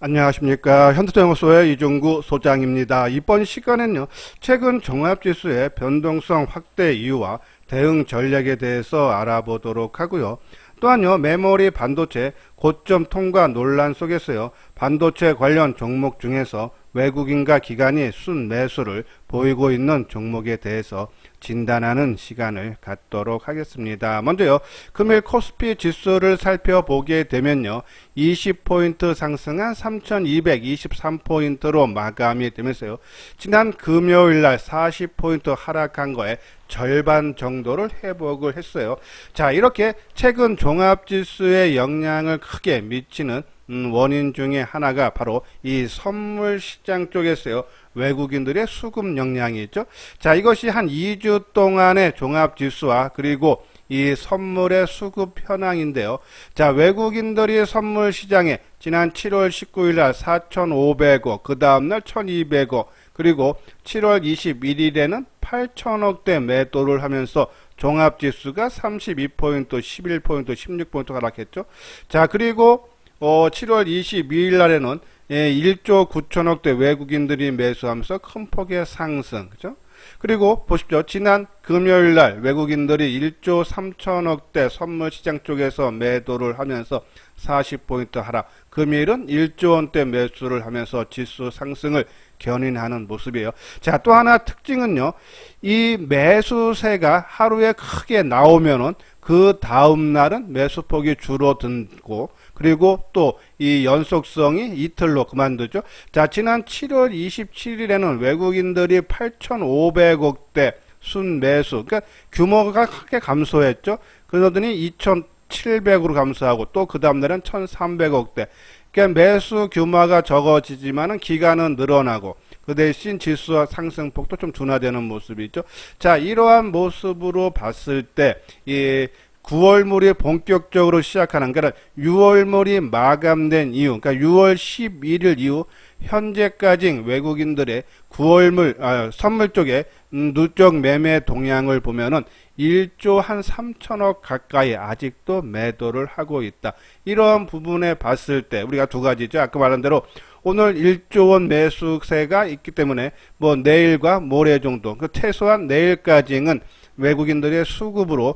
안녕하십니까. 현대자동차의 이종구 소장입니다. 이번 시간에는요, 최근 종합지수의 변동성 확대 이유와 대응 전략에 대해서 알아보도록 하고요. 또한요, 메모리 반도체 고점 통과 논란 속에서요, 반도체 관련 종목 중에서 외국인과 기관이 순매수를 보이고 있는 종목에 대해서 진단하는 시간을 갖도록 하겠습니다. 먼저요, 금일 코스피 지수를 살펴보게 되면요, 20포인트 상승한 3223포인트로 마감이 되면서요, 지난 금요일날 40포인트 하락한 거에 절반 정도를 회복을 했어요. 자, 이렇게 최근 종합지수에 영향을 크게 미치는 원인 중에 하나가 바로 이 선물 시장 쪽에서요, 외국인들의 수급 역량이 있죠. 자, 이것이 한 2주 동안의 종합지수와 그리고 이 선물의 수급 현황인데요. 자, 외국인들이 선물 시장에 지난 7월 19일 날 4,500억, 그 다음날 1,200억, 그리고 7월 21일에는 8천억대 매도를 하면서 종합지수가 32포인트, 11포인트, 16포인트 하락했죠. 자, 그리고 7월 22일 날에는 1조 9천억대 외국인들이 매수하면서 큰 폭의 상승, 그죠? 그리고 보십시오. 지난 금요일 날 외국인들이 1조 3천억대 선물 시장 쪽에서 매도를 하면서 40포인트 하락. 금일은 1조 원대 매수를 하면서 지수 상승을 견인하는 모습이에요. 자, 또 하나 특징은요. 이 매수세가 하루에 크게 나오면은 그 다음 날은 매수폭이 줄어들고, 그리고 또 이 연속성이 이틀로 그만두죠. 자, 지난 7월 27일에는 외국인들이 8,500억대 순매수, 그러니까 규모가 크게 감소했죠. 그러더니 2,700으로 감소하고 또 그 다음날은 1,300억대. 그러니까 매수 규모가 적어지지만은 기간은 늘어나고 그 대신 지수와 상승폭도 좀 둔화되는 모습이죠. 자, 이러한 모습으로 봤을 때 이 9월물이 본격적으로 시작하는, 그러니까 6월물이 마감된 이후, 그러니까 6월 11일 이후 현재까지 외국인들의 9월물 선물 쪽에 누적 매매 동향을 보면은 1조 한 3천억 가까이 아직도 매도를 하고 있다. 이러한 부분에 봤을 때 우리가 두 가지죠. 아까 말한 대로 오늘 1조 원 매수세가 있기 때문에 뭐 내일과 모레 정도, 그 최소한 내일까지는 외국인들의 수급으로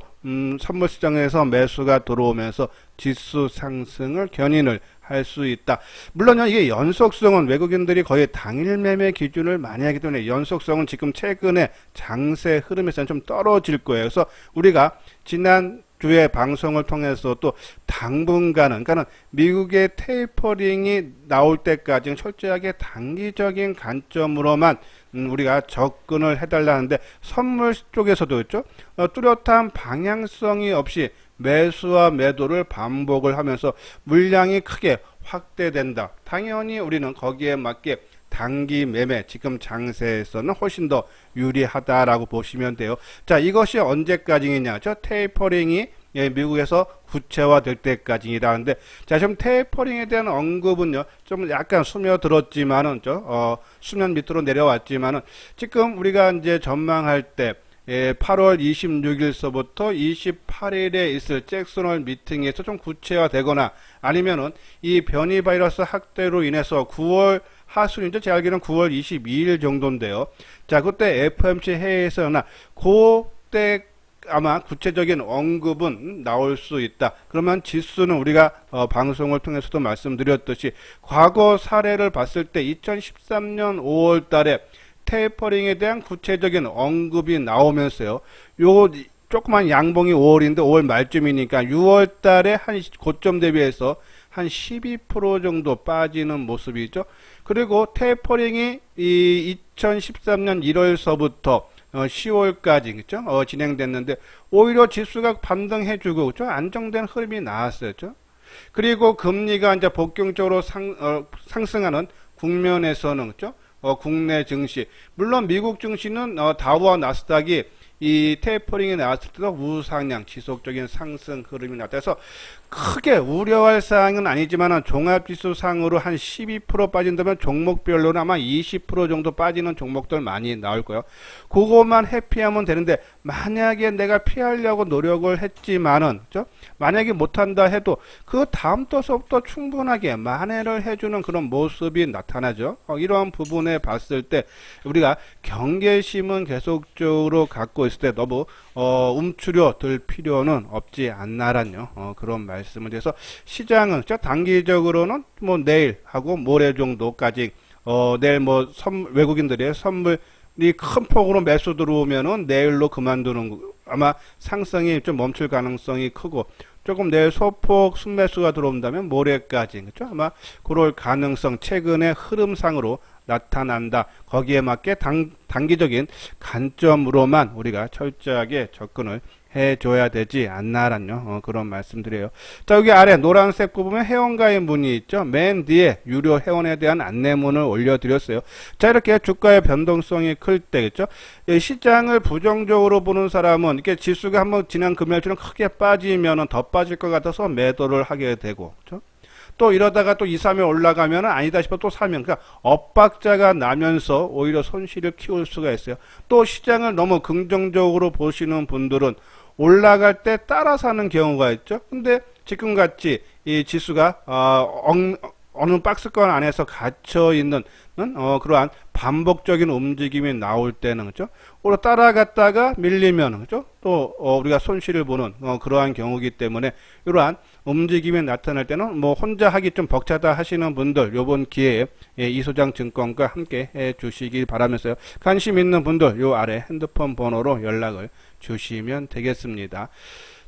선물 시장에서 매수가 들어오면서 지수 상승을 견인을 할 수 있다. 물론요, 이게 연속성은 외국인들이 거의 당일 매매 기준을 많이 하기 때문에 연속성은 지금 최근에 장세 흐름에서는 좀 떨어질 거예요. 그래서 우리가 지난 주의 방송을 통해서 또 당분간은, 그러니까 미국의 테이퍼링이 나올 때까지는 철저하게 단기적인 관점으로만 우리가 접근을 해달라는데, 선물 쪽에서도 있죠. 뚜렷한 방향성이 없이 매수와 매도를 반복을 하면서 물량이 크게 확대된다. 당연히 우리는 거기에 맞게 단기 매매, 지금 장세에서는 훨씬 더 유리하다라고 보시면 돼요. 자, 이것이 언제까지냐? 저 테이퍼링이 미국에서 구체화될 때까지라는데, 자, 지금 테이퍼링에 대한 언급은요, 좀 약간 스며들었지만은, 수면 밑으로 내려왔지만은, 지금 우리가 이제 전망할 때, 8월 26일서부터 28일에 있을 잭슨홀 미팅에서 좀 구체화되거나, 아니면은 이 변이 바이러스 확대로 인해서 9월 하순이죠. 제 알기로는 9월 22일 정도인데요. 자, 그때 FOMC 회의에서나 그때 아마 구체적인 언급은 나올 수 있다. 그러면 지수는 우리가 방송을 통해서도 말씀드렸듯이 과거 사례를 봤을 때 2013년 5월 달에 테이퍼링에 대한 구체적인 언급이 나오면서요. 요 조그만 양봉이 5월인데 5월 말쯤이니까 6월 달에 한 고점 대비해서 한 12% 정도 빠지는 모습이죠. 그리고 테이퍼링이 이 2013년 1월서부터 10월까지 그죠? 진행됐는데 오히려 지수가 반등해주고 그죠? 안정된 흐름이 나왔어요. 그죠? 그리고 금리가 이제 복경적으로 상승하는 국면에서는 그죠? 국내 증시, 물론 미국 증시는 다우와 나스닥이 이 테이퍼링이 나왔을 때도 우상향 지속적인 상승 흐름이 나타나서 크게 우려할 사항은 아니지만 종합지수 상으로 한 12% 빠진다면 종목별로는 아마 20% 정도 빠지는 종목들 많이 나올 거예요. 그것만 회피하면 되는데 만약에 내가 피하려고 노력을 했지만은 그죠? 만약에 못한다 해도 그 다음 또서부터 충분하게 만회를 해주는 그런 모습이 나타나죠. 이러한 부분에 봤을 때 우리가 경계심은 계속적으로 갖고 있을 때 너무 움츠려 들 필요는 없지 않나란요. 그런 말씀을 드려서 시장은 단기적으로는 뭐 내일하고 모레 정도까지 내일 뭐 외국인들의 선물이 큰 폭으로 매수 들어오면은 내일로 그만두는 아마 상승이 좀 멈출 가능성이 크고 조금 내일 소폭 순매수가 들어온다면 모레까지 그렇죠? 아마 그럴 가능성 최근의 흐름상으로 나타난다. 거기에 맞게 단기적인 관점으로만 우리가 철저하게 접근을 해줘야 되지 않나란요. 그런 말씀드려요. 자, 여기 아래 노란색 부분에 회원가입 문이 있죠. 맨 뒤에 유료 회원에 대한 안내문을 올려드렸어요. 자, 이렇게 주가의 변동성이 클 때겠죠. 시장을 부정적으로 보는 사람은 이렇게 지수가 한번 지난 금요일처럼 크게 빠지면은 더 빠질 것 같아서 매도를 하게 되고, 그렇죠? 또 이러다가 또 2, 3일 올라가면 아니다 싶어 또 사면 그러니까 엇박자가 나면서 오히려 손실을 키울 수가 있어요. 또 시장을 너무 긍정적으로 보시는 분들은 올라갈 때 따라 사는 경우가 있죠. 근데 지금 같이 이 지수가 어느 박스권 안에서 갇혀 있는 그러한 반복적인 움직임이 나올 때는 그죠? 따라갔다가 밀리면 그죠? 또 우리가 손실을 보는 그러한 경우이기 때문에 이러한 움직임이 나타날 때는 뭐 혼자 하기 좀 벅차다 하시는 분들 요번 기회에 이소장 증권과 함께 해 주시길 바라면서요. 관심 있는 분들 요 아래 핸드폰 번호로 연락을 주시면 되겠습니다.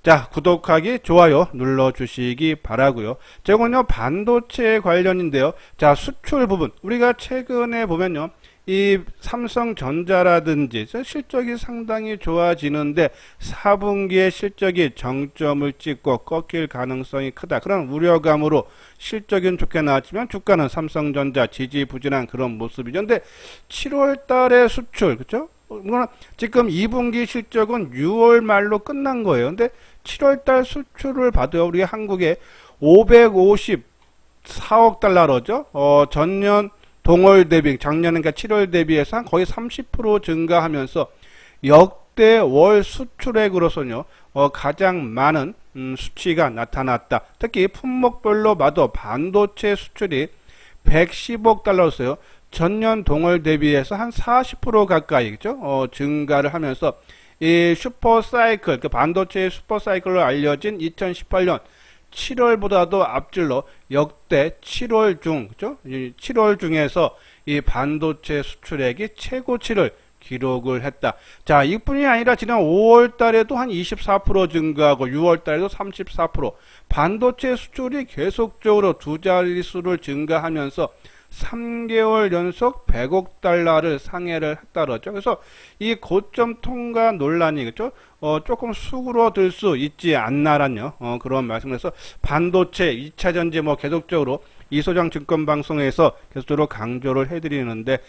자, 구독하기, 좋아요 눌러주시기 바라고요. 저건요 반도체 관련인데요. 자, 수출 부분 우리가 최근에 보면요 이 삼성전자라든지 실적이 상당히 좋아지는데 4분기에 실적이 정점을 찍고 꺾일 가능성이 크다. 그런 우려감으로 실적은 좋게 나왔지만 주가는 삼성전자 지지부진한 그런 모습이죠. 근데 7월 달에 수출 그렇죠? 지금 2분기 실적은 6월 말로 끝난 거예요. 근데 7월 달 수출을 봐도요. 우리 한국에 554억 달러로죠. 전년 동월 대비 작년 그러니까 7월 대비해서 한 거의 30% 증가하면서 역대 월 수출액으로서는요. 가장 많은 수치가 나타났다. 특히 품목별로 봐도 반도체 수출이 110억 달러였어요. 전년 동월 대비해서 한 40% 가까이죠. 증가를 하면서 이 슈퍼사이클, 그 반도체의 슈퍼사이클로 알려진 2018년 7월보다도 앞질러 역대 7월 중, 그죠? 7월 중에서 이 반도체 수출액이 최고치를 기록을 했다. 자, 이뿐이 아니라 지난 5월 달에도 한 24% 증가하고 6월 달에도 34%. 반도체 수출이 계속적으로 두 자릿수를 증가하면서 3개월 연속 100억 달러를 상회를 했다 그러죠. 그래서 이 고점 통과 논란이 그죠? 조금 수그러들 수 있지 않나란요. 그런 말씀에서 반도체 2차 전지 뭐 계속적으로 이소장 증권 방송에서 계속적으로 강조를 해드리는데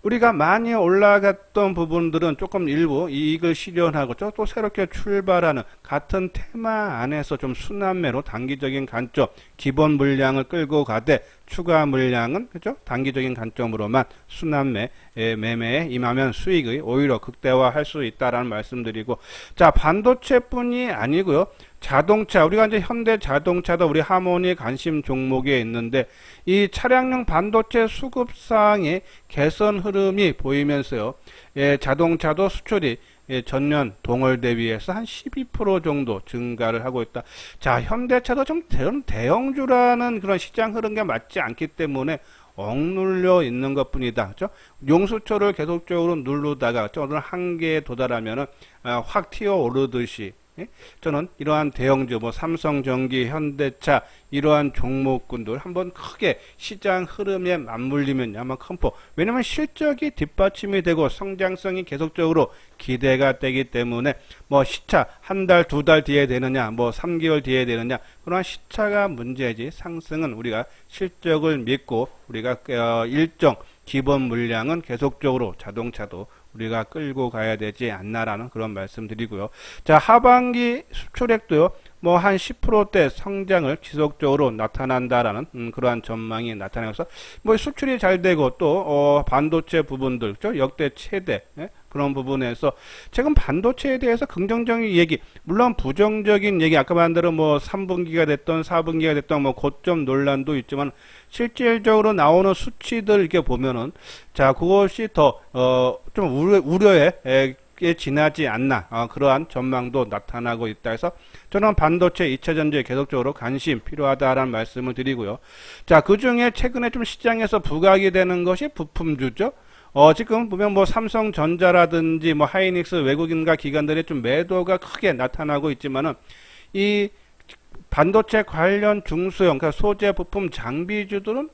우리가 많이 올라갔던 부분들은 조금 일부 이익을 실현하고 또 새롭게 출발하는 같은 테마 안에서 좀 순환매로 단기적인 관점, 기본 물량을 끌고 가되 추가 물량은 그죠? 단기적인 관점으로만 순환매 매매에 임하면 수익의 오히려 극대화할 수 있다라는 말씀드리고 자 반도체뿐이 아니고요. 자동차 우리가 이제 현대 자동차도 우리 하모니 관심 종목에 있는데 이 차량용 반도체 수급상의 개선 흐름이 보이면서요. 자동차도 수출이 전년 동월 대비해서 한 12% 정도 증가를 하고 있다. 자, 현대차도 좀 대형주라는 그런 시장 흐름과 맞지 않기 때문에 억눌려 있는 것 뿐이다. 그죠? 용수철을 계속적으로 누르다가 어느 한계에 도달하면은 확 튀어 오르듯이 저는 이러한 대형주 뭐 삼성전기, 현대차 이러한 종목군들 한번 크게 시장 흐름에 맞물리면 아마 큰 폭. 왜냐면 실적이 뒷받침이 되고 성장성이 계속적으로 기대가 되기 때문에 뭐 시차 한 달, 두 달 뒤에 되느냐, 뭐 3개월 뒤에 되느냐 그러한 시차가 문제지 상승은 우리가 실적을 믿고 우리가 일정 기본 물량은 계속적으로 자동차도 우리가 끌고 가야 되지 않나라는 그런 말씀 드리고요. 자, 하반기 수출액도요, 뭐 한 10%대 성장을 지속적으로 나타난다라는 그러한 전망이 나타나서 뭐 수출이 잘 되고 또 반도체 부분들, 그렇죠? 역대 최대 그런 부분에서 최근 반도체에 대해서 긍정적인 얘기, 물론 부정적인 얘기, 아까 말한 대로 뭐 3분기가 됐던 4분기가 됐던 뭐 고점 논란도 있지만 실질적으로 나오는 수치들 이렇게 보면은 자, 그것이 더 좀 우려에 지나지 않나 그러한 전망도 나타나고 있다 해서 저는 반도체 2차 전지에 계속적으로 관심 필요하다라는 말씀을 드리고요. 자, 그 중에 최근에 좀 시장에서 부각이 되는 것이 부품주죠. 지금 보면 뭐 삼성전자라든지 뭐 하이닉스 외국인과 기관들의 좀 매도가 크게 나타나고 있지만은 이 반도체 관련 중소형, 그러니까 소재 부품 장비주들은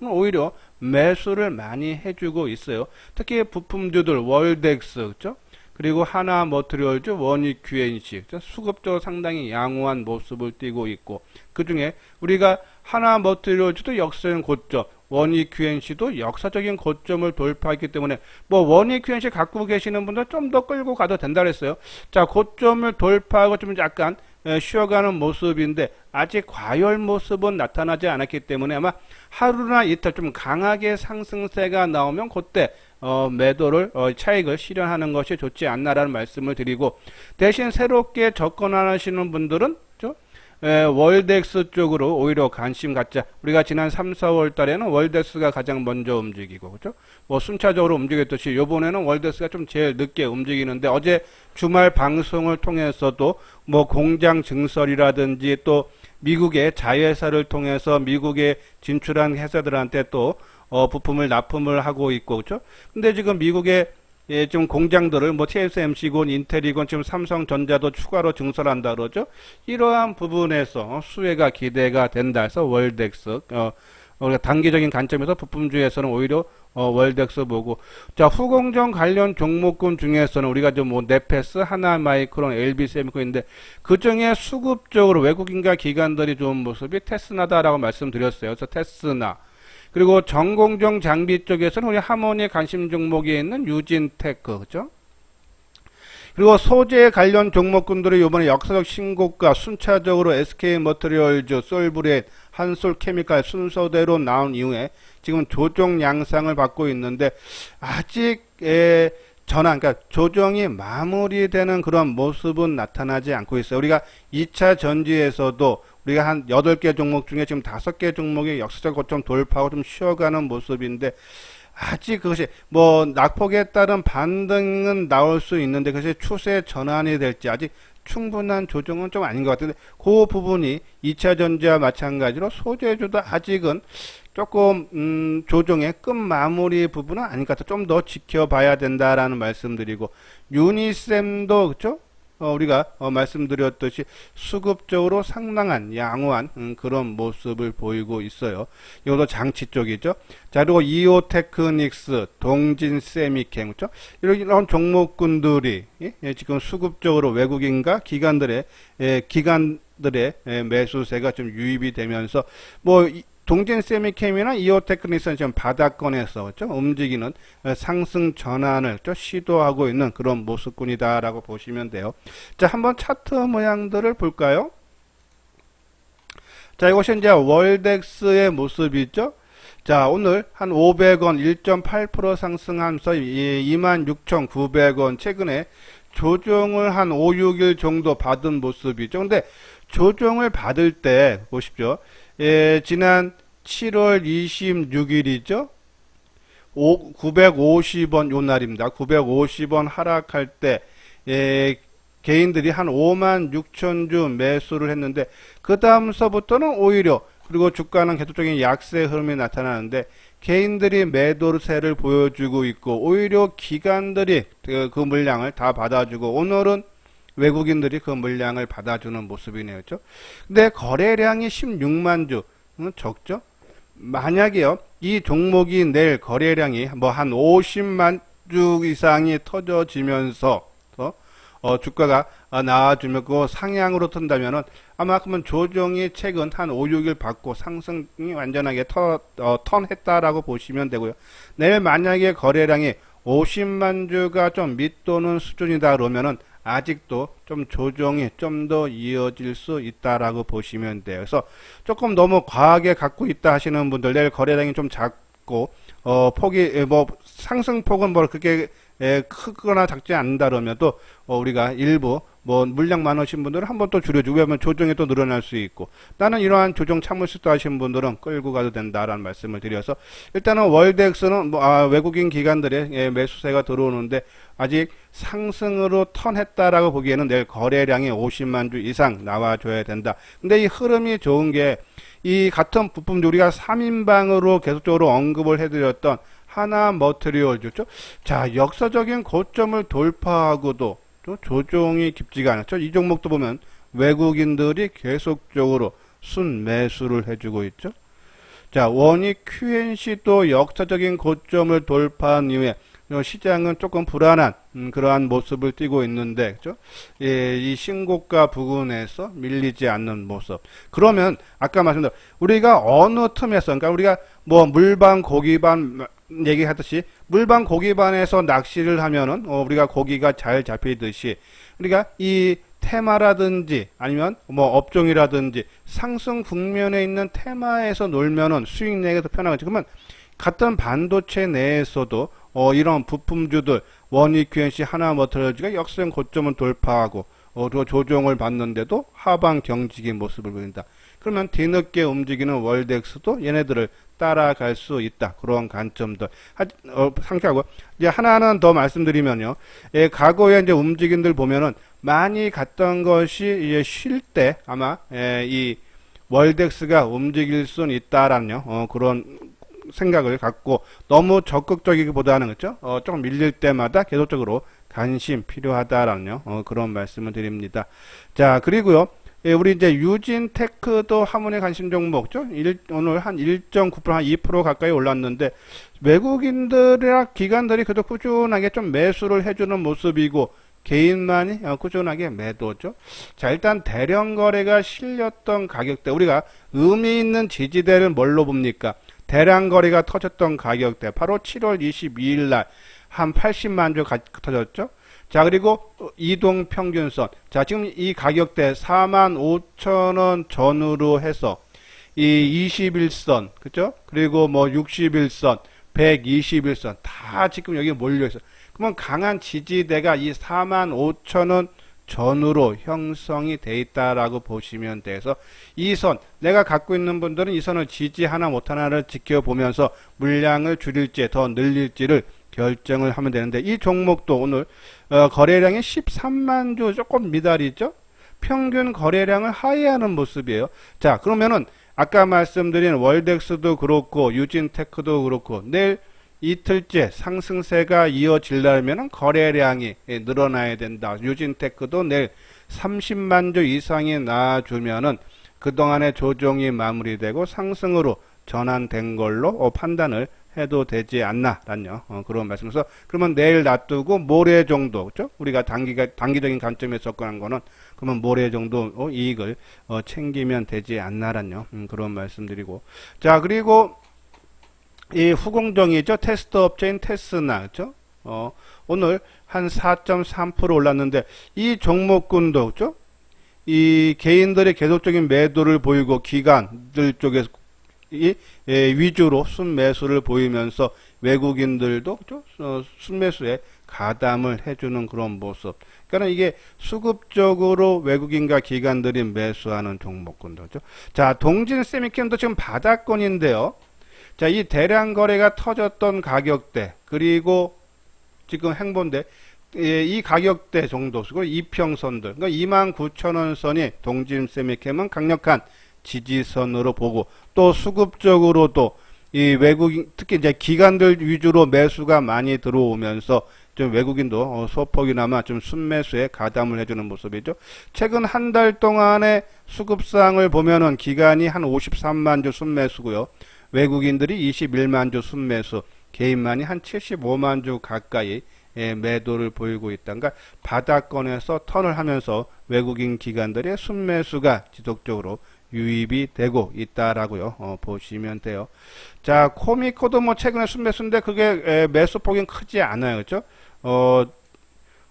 오히려 매수를 많이 해주고 있어요. 특히 부품주들 월덱스, 그렇죠? 그리고 하나머티리얼즈, 원익QNC 수급적으로 상당히 양호한 모습을 띠고 있고, 그 중에 우리가 하나머티리얼즈도 역사적인 고점, 원익QNC도 역사적인 고점을 돌파했기 때문에 뭐 원익QNC 갖고 계시는 분들 좀 더 끌고 가도 된다 그랬어요. 자, 고점을 돌파하고 좀 약간 쉬어가는 모습인데 아직 과열 모습은 나타나지 않았기 때문에 아마 하루나 이틀 좀 강하게 상승세가 나오면 그때 매도를 차익을 실현하는 것이 좋지 않나라는 말씀을 드리고, 대신 새롭게 접근하시는 분들은 월덱스 쪽으로 오히려 관심 갖자. 우리가 지난 3, 4월 달에는 월덱스가 가장 먼저 움직이고, 그죠? 뭐 순차적으로 움직였듯이 요번에는 월덱스가 좀 제일 늦게 움직이는데, 어제 주말 방송을 통해서도 뭐 공장 증설이라든지 또 미국의 자회사를 통해서 미국에 진출한 회사들한테 또 부품을 납품을 하고 있고, 그죠? 근데 지금 미국의 좀 공장들을 뭐 TSMC건 인텔이건 지금 삼성전자도 추가로 증설한다 그러죠. 이러한 부분에서 수혜가 기대가 된다 해서 월덱스 우리가 단기적인 관점에서 부품주에서는 오히려 월덱스 보고, 자, 후공정 관련 종목군 중에서는 우리가 좀 뭐 네페스, 하나마이크론, LB세미콘인데 그 중에 수급적으로 외국인과 기관들이 좋은 모습이 테스나다라고 말씀드렸어요. 그래서 테스나, 그리고 전공정 장비 쪽에서는 우리 하모니 관심 종목에 있는 유진테크, 그죠? 그리고 소재 관련 종목군들이 이번에 역사적 신고가 순차적으로 SK머티리얼즈, 솔브레인, 한솔케미칼 순서대로 나온 이후에 지금 조정 양상을 받고 있는데 아직 전환, 그러니까 조정이 마무리되는 그런 모습은 나타나지 않고 있어요. 우리가 2차 전지에서도 우리가 한 8개 종목 중에 지금 5개 종목이 역사적 고점 돌파하고 좀 쉬어가는 모습인데 아직 그것이 뭐 낙폭에 따른 반등은 나올 수 있는데 그것이 추세 전환이 될지 아직 충분한 조정은 좀 아닌 것 같은데, 그 부분이 2차 전지와 마찬가지로 소재주도 아직은 조금 조정의 끝 마무리 부분은 아닌 것 같아. 좀 더 지켜봐야 된다라는 말씀드리고, 유니셈도 그렇죠? 우리가 말씀드렸듯이 수급적으로 상당한 양호한 그런 모습을 보이고 있어요. 이것도 장치 쪽이죠. 자, 그리고 이오테크닉스, 동진세미캠, 그렇죠? 이런 종목군들이 지금 수급적으로 외국인과 기관들의 매수세가 좀 유입이 되면서 뭐 동진세미캠이나 이오테크닉스는 지금 바닥권에서 그렇죠? 움직이는 상승 전환을 시도하고 있는 그런 모습군이다라고 보시면 돼요. 자, 한번 차트 모양들을 볼까요? 자, 이것이 이제 월덱스의 모습이죠. 자, 오늘 한 500원 1.8% 상승하면서 26,900원 최근에 조정을 한 5, 6일 정도 받은 모습이죠. 근데 조정을 받을 때 보십시오. 지난 7월 26일이죠. 950원 요 날입니다. 950원 하락할 때 개인들이 한 56,000주 매수를 했는데 그 다음서부터는 오히려, 그리고 주가는 계속적인 약세 흐름이 나타나는데 개인들이 매도세를 보여주고 있고 오히려 기관들이 그 물량을 다 받아주고 오늘은 외국인들이 그 물량을 받아주는 모습이네요. 그렇죠? 근데 거래량이 16만 주, 적죠? 만약에요, 이 종목이 내일 거래량이 뭐 한 50만 주 이상이 터져지면서 주가가 나와주면 그 상향으로 튼다면은 아마 그러면 조정이 최근 한 5, 6일 받고 상승이 완전하게 턴했다라고 보시면 되고요. 내일 만약에 거래량이 50만 주가 좀 밑도는 수준이다 그러면은 아직도 좀 조정이 좀 더 이어질 수 있다라고 보시면 돼요. 그래서 조금 너무 과하게 갖고 있다 하시는 분들, 내일 거래량이 좀 작고 폭이 뭐 상승폭은 뭐 그렇게 크거나 작지 않는다 그러면 또 우리가 일부 뭐 물량 많으신 분들은 한번 또 줄여주고, 왜냐면 조정이 또 늘어날 수 있고, 나는 이러한 조정 참을 수 있다 하시는 분들은 끌고 가도 된다라는 말씀을 드려서, 일단은 월덱스는 외국인 기관들의 매수세가 들어오는데 아직 상승으로 턴했다라고 보기에는 내일 거래량이 50만 주 이상 나와줘야 된다. 근데 이 흐름이 좋은 게, 이 같은 부품 우리가 3인방으로 계속적으로 언급을 해드렸던 하나 머티리얼즈죠. 자, 역사적인 고점을 돌파하고도 또 조정이 깊지가 않았죠. 이 종목도 보면 외국인들이 계속적으로 순매수를 해주고 있죠. 자, 원익 QNC도 역사적인 고점을 돌파한 이후에 시장은 조금 불안한 그러한 모습을 띠고 있는데, 그죠? 예, 이 신고가 부근에서 밀리지 않는 모습. 그러면 아까 말씀드린 우리가 어느 틈에서, 그러니까 우리가 뭐 물반 고기반 얘기하듯이 물반 고기반에서 낚시를 하면은 우리가 고기가 잘 잡히듯이, 우리가 이 테마라든지 아니면 뭐 업종이라든지 상승 국면에 있는 테마에서 놀면은 수익 내기가 더 편하겠죠. 그러면 같은 반도체 내에서도 이런 부품주들 원익 QNC 하나 머티리얼즈가 역사적 고점을 돌파하고 또 조정을 받는데도 하방 경직의 모습을 보인다. 그러면 뒤늦게 움직이는 월덱스도 얘네들을 따라갈 수 있다. 그런 관점들 상기하고, 이제 하나는 더 말씀드리면요. 과거에 이제 움직임들 보면은 많이 갔던 것이 이제 쉴 때 아마 이 월덱스가 움직일 수는 있다라는 그런 생각을 갖고, 너무 적극적이기보다는 그렇죠. 조금 밀릴 때마다 계속적으로 관심 필요하다라는 그런 말씀을 드립니다. 자, 그리고요. 우리 이제 유진테크도 하문의 관심 종목죠. 오늘 한 1.9%, 한 2% 가까이 올랐는데, 외국인들이나 기관들이 그래도 꾸준하게 좀 매수를 해주는 모습이고, 개인만이 꾸준하게 매도죠. 자, 일단 대량 거래가 실렸던 가격대, 우리가 의미 있는 지지대를 뭘로 봅니까? 대량 거래가 터졌던 가격대, 바로 7월 22일 날 한 80만 주 터졌죠. 자, 그리고 이동 평균선. 자, 지금 이 가격대 45,000원 전후로 해서 이 21선, 그죠? 그리고 뭐 61선, 121선 다 지금 여기 몰려 있어. 그러면 강한 지지대가 이 45,000원 전후로 형성이 돼 있다라고 보시면 돼서, 이 선, 내가 갖고 있는 분들은 이 선을 지지하나 못하나를 지켜보면서 물량을 줄일지 더 늘릴지를 결정을 하면 되는데, 이 종목도 오늘 거래량이 13만 주 조금 미달이죠. 평균 거래량을 하회하는 모습이에요. 자, 그러면은 아까 말씀드린 월덱스도 그렇고 유진테크도 그렇고 내일 이틀째 상승세가 이어지려면 거래량이 늘어나야 된다. 유진테크도 내일 30만 주 이상이 나와주면은 그동안의 조정이 마무리되고 상승으로 전환된 걸로 판단을 해도 되지 않나라는 그런 말씀에서, 그러면 내일 놔두고 모레 정도, 그죠? 우리가 단기적인 관점에 접근한 거는 그러면 모레 정도 이익을 챙기면 되지 않나라는 그런 말씀드리고, 자, 그리고 이 후공정이죠. 테스트 업체인 테스나, 그죠? 오늘 한 4.3% 올랐는데, 이 종목군도, 그죠? 이 개인들의 계속적인 매도를 보이고 기관들 쪽에서 위주로 순매수를 보이면서 외국인들도 순매수에 가담을 해주는 그런 모습. 그러니까 이게 수급적으로 외국인과 기관들이 매수하는 종목군도죠. 자, 동진 세미캠도 지금 바닥권인데요. 자, 이 대량 거래가 터졌던 가격대, 그리고 지금 행보인데 이 가격대 정도, 그리고 이평선들, 그러니까 29,000원 선이 동진 세미캠은 강력한 지지선으로 보고, 또 수급적으로도 이 외국인, 특히 이제 기관들 위주로 매수가 많이 들어오면서 좀 외국인도 소폭이나마 좀 순매수에 가담을 해주는 모습이죠. 최근 한 달 동안의 수급상을 보면은 기관이 한 53만 주 순매수고요. 외국인들이 21만 주 순매수, 개인만이 한 75만 주 가까이 매도를 보이고 있다. 그러니까 바닥권에서 턴을 하면서 외국인 기관들의 순매수가 지속적으로 유입이 되고 있다라고요. 보시면 돼요. 자, 코미코도 뭐 최근에 순매수인데 그게 매수폭은 크지 않아요. 그렇죠?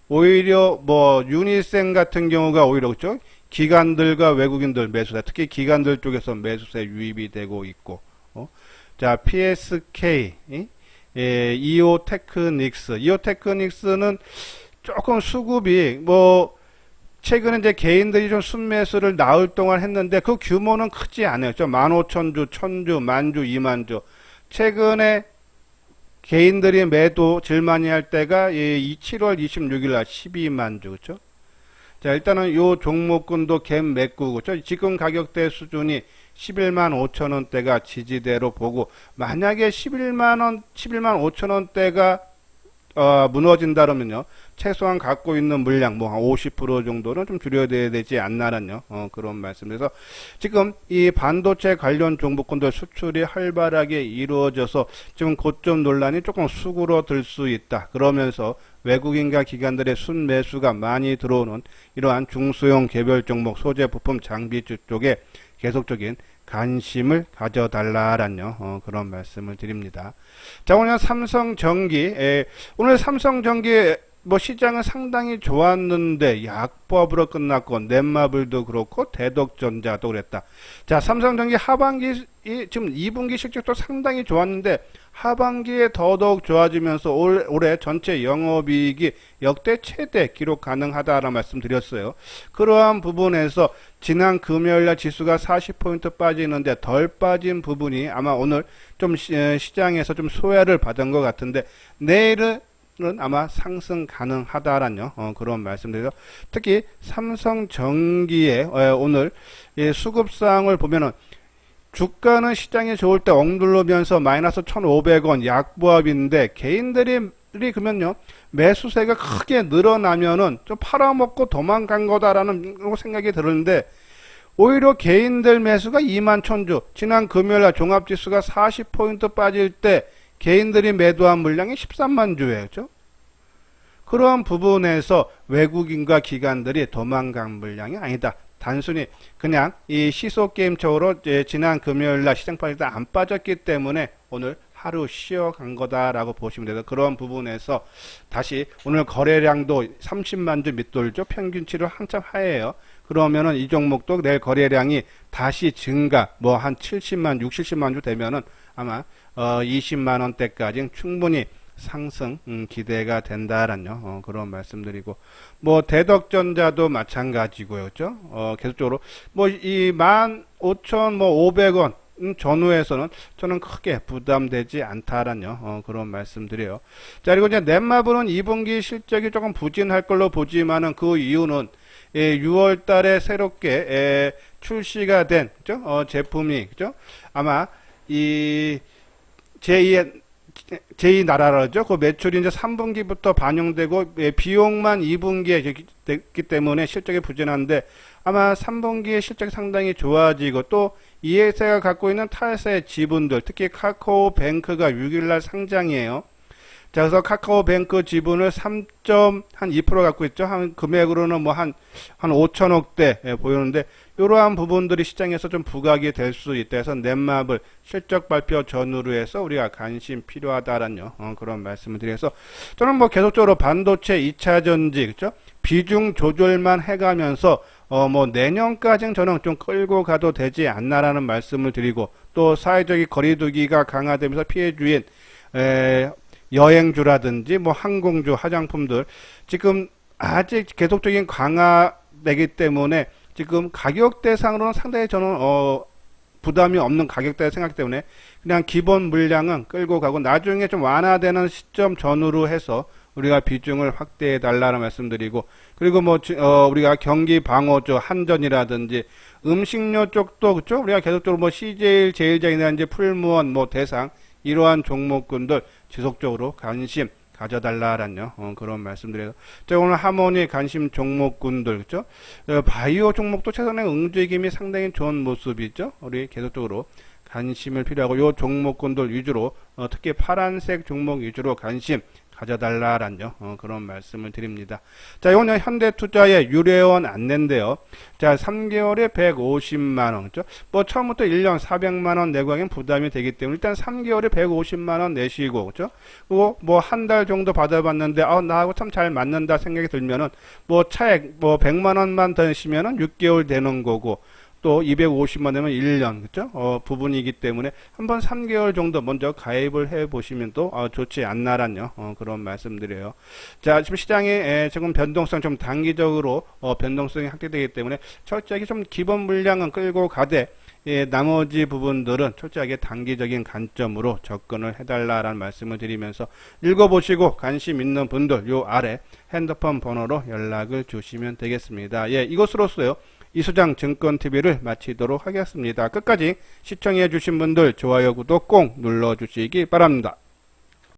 오히려 뭐 유니센 같은 경우가 오히려 그렇죠? 기관들과 외국인들 매수세, 특히 기관들 쪽에서 매수세 유입이 되고 있고, 자, PSK, 이오테크닉스는 조금 수급이 뭐 최근에 이제 개인들이 좀 순매수를 나흘 동안 했는데 그 규모는 크지 않아요. 15,000주, 1,000주, 만주, 2만주. 최근에 개인들이 매도 제일 많이 할 때가 7월 26일 날 12만주, 그렇죠? 자, 일단은 요 종목군도 갭 맺고, 그렇죠? 지금 가격대 수준이 11만 5천 원대가 지지대로 보고, 만약에 11만 5천 원대가 무너진다면요, 최소한 갖고 있는 물량 뭐 한 50% 정도는 좀 줄여야 되지 않나라는 그런 말씀에서 지금 이 반도체 관련 종목군들 수출이 활발하게 이루어져서 지금 고점 논란이 조금 수그러들 수 있다. 그러면서 외국인과 기관들의 순매수가 많이 들어오는 이러한 중소형 개별 종목 소재 부품 장비주 쪽에 계속적인 관심을 가져달라라는 그런 말씀을 드립니다. 자, 오늘 삼성전기, 오늘 삼성전기 뭐 시장은 상당히 좋았는데 약보합으로 끝났고 넷마블도 그렇고 대덕전자도 그랬다. 자, 삼성전기 하반기 지금 2분기 실적도 상당히 좋았는데 하반기에 더더욱 좋아지면서 올해 전체 영업이익이 역대 최대 기록 가능하다라는 말씀드렸어요. 그러한 부분에서 지난 금요일날 지수가 40포인트 빠지는데 덜 빠진 부분이 아마 오늘 좀 시장에서 좀 소외를 받은 것 같은데 내일은 아마 상승 가능하다라는 그런 말씀드려요. 특히 삼성전기의 오늘 수급상을 보면은 주가는 시장이 좋을 때 억누르면서 마이너스 1,500원 약보합인데 개인들이 그러면요 매수세가 크게 늘어나면은 좀 팔아먹고 도망간 거다라는 생각이 들었는데 오히려 개인들 매수가 2만 1,000주 지난 금요일날 종합지수가 40포인트 빠질 때 개인들이 매도한 물량이 13만 주예요. 그렇죠? 그러한 부분에서 외국인과 기관들이 도망간 물량이 아니다. 단순히 그냥 이 시소게임적으로 지난 금요일날 시장 빠질 때 안 빠졌기 때문에 오늘 하루 쉬어간 거다라고 보시면 돼요. 그런 부분에서 다시 오늘 거래량도 30만 주 밑돌죠. 평균치를 한참 하해요. 그러면은 이 종목도 내일 거래량이 다시 증가 뭐 한 70만 60, 70만 주 되면은 아마 20만 원대까지는 충분히 상승 기대가 된다라는 그런 말씀드리고 뭐 대덕전자도 마찬가지고요. 그렇죠? 계속적으로 뭐 이 15,500원 전후에서는 저는 크게 부담되지 않다라는 그런 말씀드려요. 자, 그리고 이제 넷마블은 2분기 실적이 조금 부진할 걸로 보지만은 그 이유는 6월 달에 새롭게 출시가 된 그죠? 제품이 그죠? 아마 이 제2 나라라죠. 그 매출이 이제 3분기부터 반영되고 비용만 2분기에 됐기 때문에 실적이 부진한데 아마 3분기에 실적이 상당히 좋아지고 또 이 회사가 갖고 있는 타사의 지분들 특히 카카오뱅크가 6일날 상장이에요. 자, 그래서 카카오뱅크 지분을 3.2% 갖고 있죠. 한 금액으로는 뭐 한 5천억대 보이는데 이러한 부분들이 시장에서 좀 부각이 될 수 있다 해서 넷마블 실적 발표 전후로 해서 우리가 관심 필요하다라는 그런 말씀을 드려서 저는 뭐 계속적으로 반도체 2차 전지 그렇죠? 비중 조절만 해가면서 뭐 내년까지는 저는 좀 끌고 가도 되지 않나라는 말씀을 드리고 또 사회적인 거리두기가 강화되면서 피해주인 여행주라든지 뭐 항공주 화장품들 지금 아직 계속적인 강화되기 때문에 지금 가격대상으로는 상당히 저는 부담이 없는 가격대 생각하기 때문에 그냥 기본 물량은 끌고 가고 나중에 좀 완화되는 시점 전후로 해서 우리가 비중을 확대해 달라는 말씀드리고 그리고 뭐 우리가 경기 방어주 한전이라든지 음식료 쪽도 그렇죠? 우리가 계속적으로 뭐 CJ 제일제약이라든지 풀무원 뭐 대상 이러한 종목군들 지속적으로 관심 가져달라라는 그런 말씀드려요. 자, 오늘 하모니 관심 종목군들 그렇죠? 바이오 종목도 최근에 응주익임이 상당히 좋은 모습이죠. 우리 계속적으로 관심을 필요하고 요 종목군들 위주로 특히 파란색 종목 위주로 관심 가져달라란요. 그런 말씀을 드립니다. 자, 이거는 현대투자의 유료원 안내인데요. 자, 3개월에 150만원. 그죠? 뭐, 처음부터 1년 400만원 내고 하긴 부담이 되기 때문에 일단 3개월에 150만원 내시고, 그죠? 그리고 뭐, 한 달 정도 받아봤는데, 나하고 참 잘 맞는다 생각이 들면은, 뭐, 차액, 뭐, 100만원만 더 내시면은 6개월 되는 거고, 또 250만 되면 1년, 그죠? 부분이기 때문에 한번 3개월 정도 먼저 가입을 해 보시면 또 좋지 않나란요. 그런 말씀드려요. 자, 지금 시장에 지금 변동성 좀 단기적으로 변동성이 확대되기 때문에 철저하게 좀 기본 물량은 끌고 가되 나머지 부분들은 철저하게 단기적인 관점으로 접근을 해달라라는 말씀을 드리면서 읽어보시고 관심 있는 분들 요 아래 핸드폰 번호로 연락을 주시면 되겠습니다. 이것으로써요. 이수장 증권TV를 마치도록 하겠습니다. 끝까지 시청해 주신 분들 좋아요, 구독 꼭 눌러주시기 바랍니다.